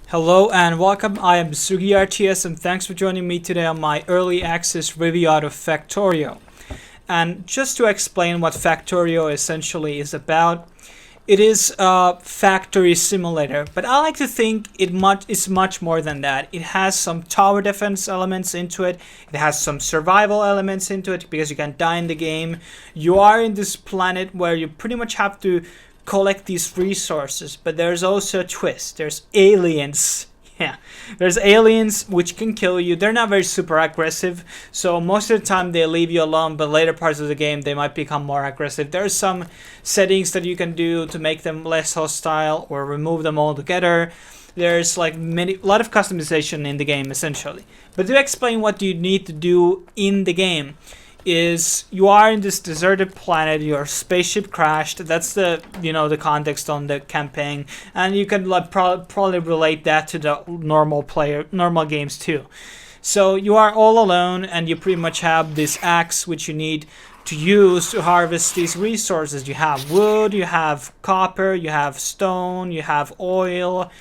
Hello and welcome. I am Sugi RTS and thanks for joining me today on my early access review out of Factorio. And just to explain what Factorio essentially is about, it is a factory simulator, but I like to think it's much more than that. It has some tower defense elements into it. It has some survival elements into it because you can die in the game. You are in this planet where you pretty much have to collect these resources, but there's also a twist. There's aliens. Yeah, there's aliens which can kill you. They're not very super aggressive, so most of the time they leave you alone, but later parts of the game they might become more aggressive. There's some settings that you can do to make them less hostile or remove them altogether. There's like a lot of customization in the game essentially. But to explain what you need to do in the game, is you are in this deserted planet, your spaceship crashed. That's the context on the campaign, and you can like probably relate that to the normal games too. So you are all alone and you pretty much have this axe which you need to use to harvest these resources. You have wood, you have copper, you have stone, you have oil,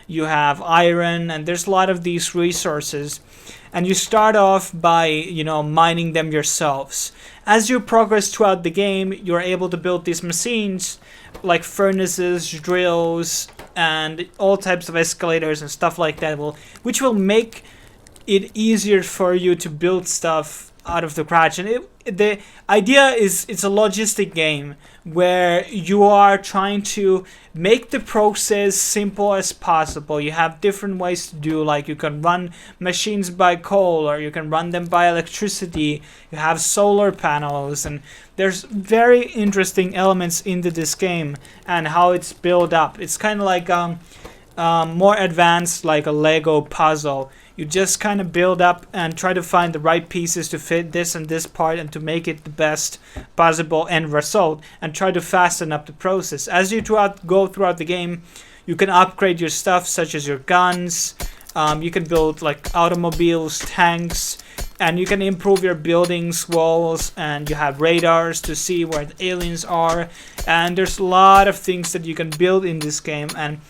you have iron, and there's a lot of these resources. And you start off by, mining them yourselves. As you progress throughout the game, you're able to build these machines like furnaces, drills, and all types of escalators and stuff like that, which will make it easier for you to build stuff out of the scratch. And the idea is it's a logistic game where you are trying to make the process simple as possible. You have different ways to do, like you can run machines by coal or you can run them by electricity. You have solar panels, and there's very interesting elements into this game and how it's built up. It's kind of like more advanced, like a Lego puzzle. You just kind of build up and try to find the right pieces to fit this and this part and to make it the best possible end result, and try to fasten up the process. As you go throughout the game, you can upgrade your stuff, such as your guns. You can build like automobiles, tanks, and you can improve your buildings, walls, and you have radars to see where the aliens are. And there's a lot of things that you can build in this game, and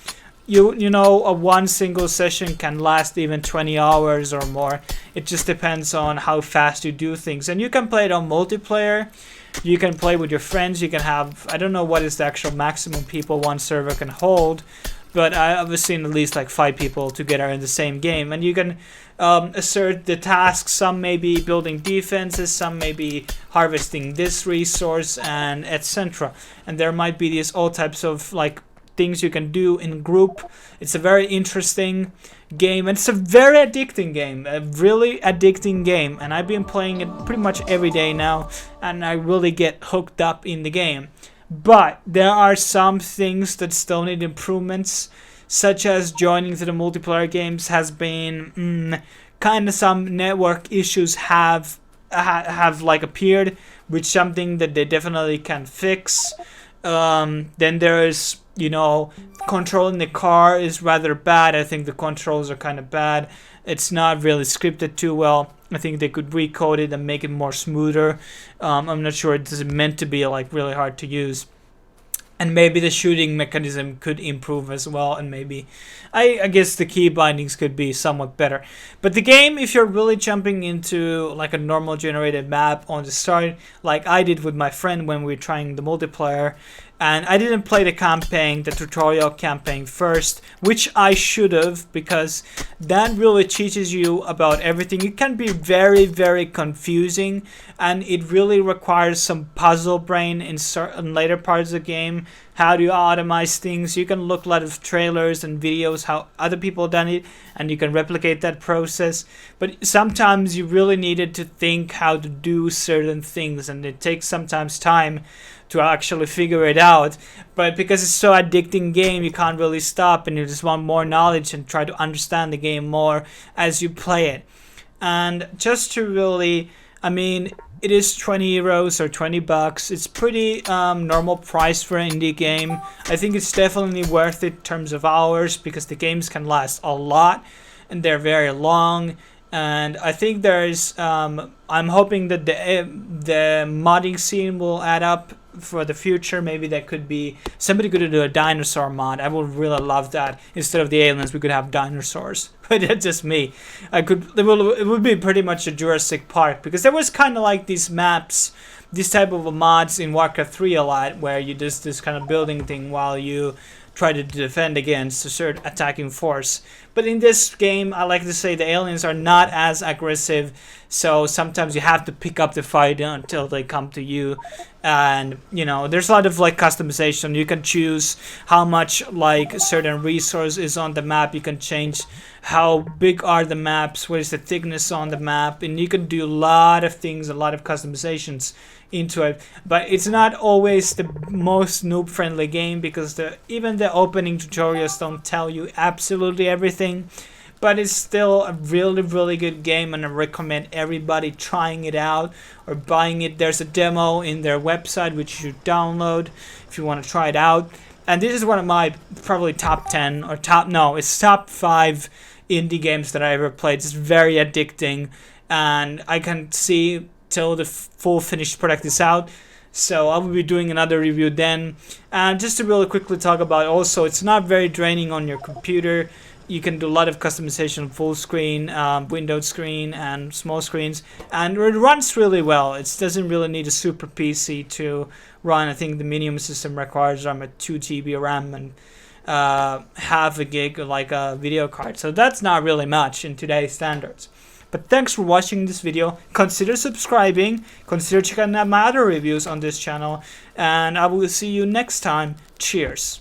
a one single session can last even 20 hours or more. It just depends on how fast you do things. And you can play it on multiplayer. You can play with your friends. You can have, I don't know what is the actual maximum people one server can hold, but I've seen at least like 5 people together in the same game. And you can assert the tasks. Some may be building defenses, some may be harvesting this resource, and etc. And there might be these all types of like things you can do in group. It's a very interesting game, and it's a very addicting game, a really addicting game, and I've been playing it pretty much every day now, and I really get hooked up in the game. But there are some things that still need improvements, such as joining to the multiplayer games has been kind of some network issues have like appeared, which something that they definitely can fix. Then there is controlling the car is rather bad. I think the controls are kind of bad. It's not really scripted too well. I think they could recode it and make it more smoother. I'm not sure it's meant to be like really hard to use. And maybe the shooting mechanism could improve as well, and maybe I guess the key bindings could be somewhat better. But the game, if you're really jumping into like a normal generated map on the start, like I did with my friend when we were trying the multiplayer, and I didn't play the campaign, the tutorial campaign first, which I should have, because that really teaches you about everything. It can be very, very confusing, and it really requires some puzzle brain in certain later parts of the game. How do you automate things? You can look a lot of trailers and videos how other people done it, and you can replicate that process. But sometimes you really needed to think how to do certain things, and it takes sometimes time to actually figure it out. But because it's so addicting game, you can't really stop, and you just want more knowledge and try to understand the game more as you play it. And just to really, it is 20 euros or 20 bucks. It's pretty normal price for an indie game. I think it's definitely worth it in terms of hours, because the games can last a lot and they're very long. And I think there's I'm hoping that the modding scene will add up for the future, maybe that could be somebody could do a dinosaur mod. I would really love that. Instead of the aliens, we could have dinosaurs. But that's just me. It would be pretty much a Jurassic Park, because there was kind of like these maps, this type of mods in Warcraft 3 a lot, where you do this kind of building thing while you try to defend against a certain attacking force. But in this game, I like to say the aliens are not as aggressive, so sometimes you have to pick up the fight until they come to you. And you know, there's a lot of like customization. You can choose how much like certain resource is on the map. You can change how big are the maps, what is the thickness on the map, and you can do a lot of things, a lot of customizations into it. But it's not always the most noob friendly game, because even the opening tutorials don't tell you absolutely everything. But it's still a really good game, and I recommend everybody trying it out or buying it. There's a demo in their website which you should download if you want to try it out. And this is one of my probably top 10 or it's top 5 indie games that I ever played. It's very addicting, and I can see till the full finished product is out. So I will be doing another review then. And just to really quickly talk about also, it's not very draining on your computer. You can do a lot of customization, full screen, windowed screen, and small screens, and it runs really well. It doesn't really need a super PC to run. I think the minimum system requires RAM at 2 GB RAM and half a gig like a video card. So that's not really much in today's standards. But thanks for watching this video. Consider subscribing, consider checking out my other reviews on this channel, and I will see you next time. Cheers.